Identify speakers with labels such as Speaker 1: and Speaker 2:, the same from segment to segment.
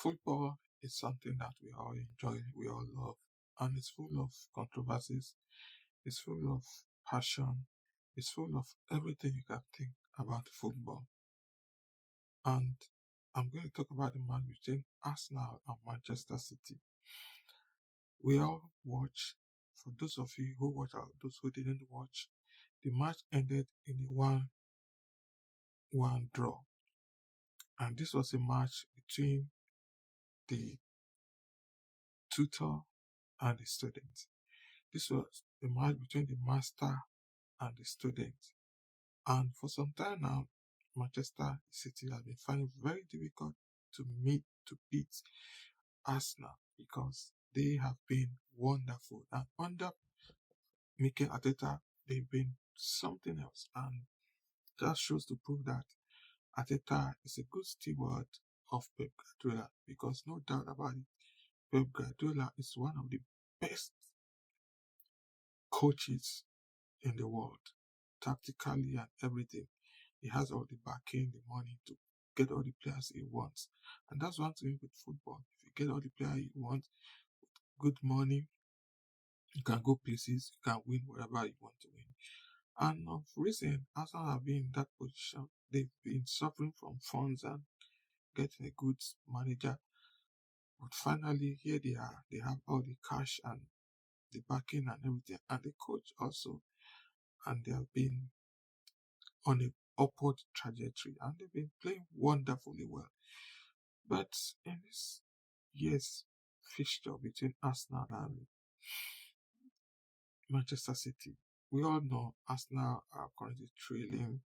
Speaker 1: Football is something that we all enjoy, we all love, and it's full of controversies, it's full of passion, it's full of everything you can think about football. And I'm going to talk about the match between Arsenal and Manchester City. We all watch, for those of you who watch or those who didn't watch, the match ended in a 1-1 draw. And this was a match between the tutor and the student. This was a match between the master and the student. And for some time now, Manchester City has been finding it very difficult to beat Arsenal because they have been wonderful. And under Mikel Arteta, they've been something else. And that shows to prove that Arteta is a good steward of Pep Guardiola, because no doubt about it, Pep Guardiola is one of the best coaches in the world, tactically and everything. He has all the backing, the money to get all the players he wants. And that's one thing with football. If you get all the players you want, good money, you can go places, you can win whatever you want to win. And of recent, Arsenal have been in that position. They've been suffering from funds and getting a good manager. But finally, here they are. They have all the cash and the backing and everything, and the coach also. And they have been on an upward trajectory, and they've been playing wonderfully well. But in this year's fixture between Arsenal and Manchester City, we all know Arsenal are currently trailing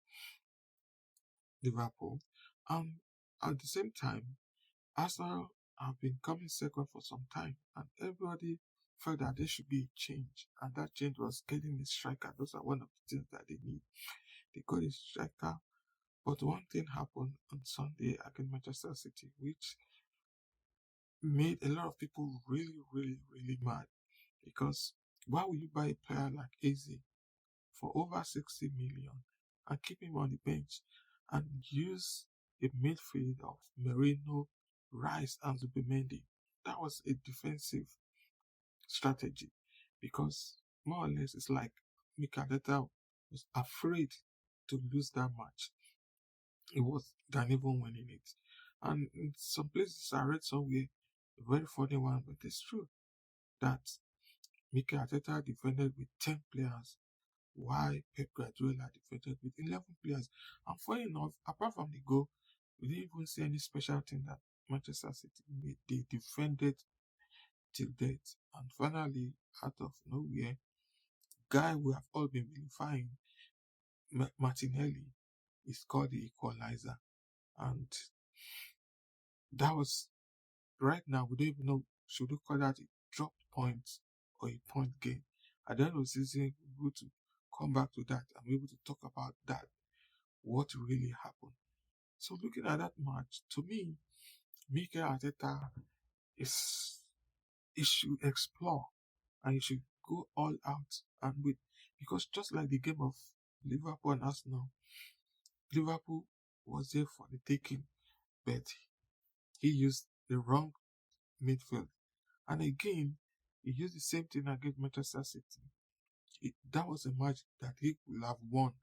Speaker 1: Liverpool. And at the same time, Arsenal have been coming second for some time, and everybody felt that there should be a change, and that change was getting a striker. Those are one of the things that they need. They got a striker, but one thing happened on Sunday against Manchester City, which made a lot of people really, really, really mad. Because why would you buy a player like Eze for over 60 million and keep him on the bench and use a midfield of Merino, Rice, and Zubimendi? That was a defensive strategy, because more or less it's like Mikel Arteta was afraid to lose that match. It was than even winning it. And in some places I read somewhere, a very funny one, but it's true, that Mikel Arteta defended with 10 players, while Pep Guardiola defended with 11 players. And funny enough, apart from the goal, we didn't even see any special thing that Manchester City made. They defended till death. And finally, out of nowhere, guy we have all been vilifying, Martinelli, is called the equalizer. And that was, right now, we don't even know, should we call that a drop point or a point gain? At the end of the season, we're able to come back to that and be able to talk about that, what really happened. So looking at that match, to me, Mikel Arteta he should explore, and he should go all out and with, because just like the game of Liverpool and Arsenal, Liverpool was there for the taking, but he used the wrong midfield. And again, he used the same thing against Manchester City. That was a match that he would have won,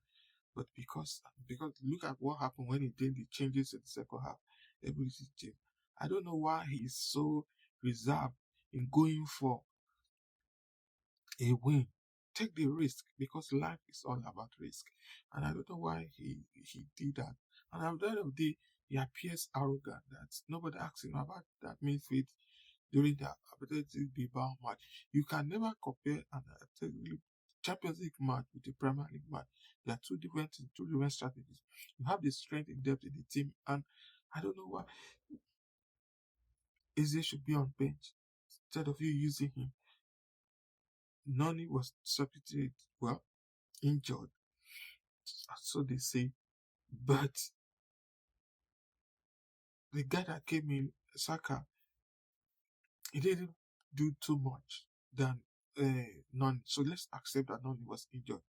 Speaker 1: but because look at what happened when he did the changes in the second half. Everything changed. I don't know why he is so reserved in going for a win. Take the risk, because life is all about risk. And I don't know why he did that. And at the end of the day, he appears arrogant that nobody asked him about that midfield during the Athletic Bilbao match. You can never compare an Champions League match with the Premier League match. They are two different strategies. You have the strength in depth in the team, and I don't know why Eze should be on bench instead of you using him. Noni was substituted, well, injured, so they say, but the guy that came in, Saka, he didn't do too much than Noni. So let's accept that Noni was injured.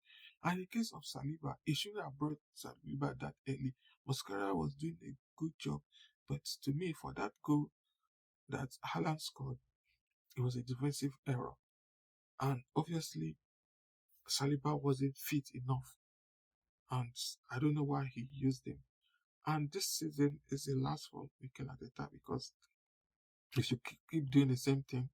Speaker 1: And in the case of Saliba, he shouldn't have brought Saliba that early. Mascara was doing a good job, but to me, for that goal, that Haaland scored, it was a defensive error. And obviously, Saliba wasn't fit enough. And I don't know why he used him. And this season is the last for Mikel Arteta, because if you keep doing the same thing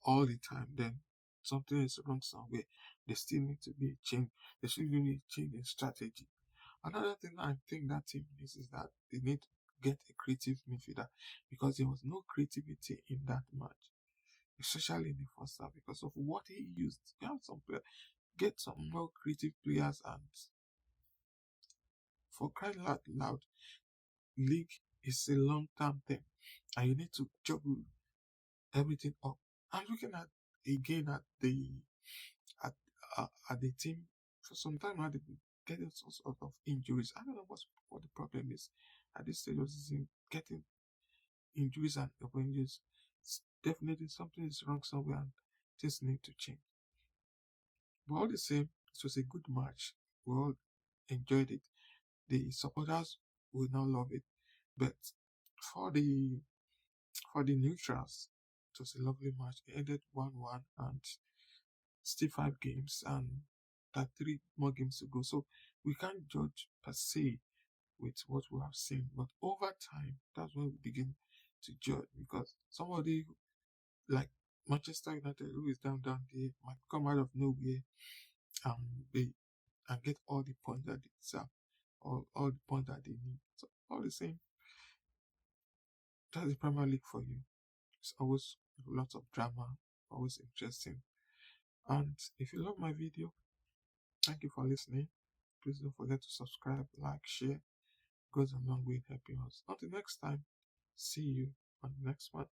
Speaker 1: all the time, then something is wrong somewhere. There still need to be a change. There still need a change in strategy. Another thing I think that team needs is that they need to get a creative midfielder, because there was no creativity in that match, especially in the first half, because of what he used. You have some get some more creative players, and for crying out loud, league is a long-term thing, and you need to juggle everything up. I'm looking at again at the team for some time now. They've been getting some sort of injuries. I don't know what the problem is at this stage of the season. Getting injuries and injuries, definitely something is wrong somewhere, and things need to change. But all the same, it was a good match. We all enjoyed it. The supporters will not love it, but for the for the neutrals, it was a lovely match. It ended 1-1, and still 5 games, and that 3 more games to go. So we can't judge per se with what we have seen, but over time, that's when we begin to judge, because somebody like Manchester United, who is down there, might come out of nowhere and they and get all the points that they deserve, all the points that they need. So all the same, that's the Premier League for you. It's always lots of drama, always interesting. And if you love my video, thank you for listening. Please don't forget to subscribe, like, share. It goes a long way in helping us. Until next time, see you on the next one.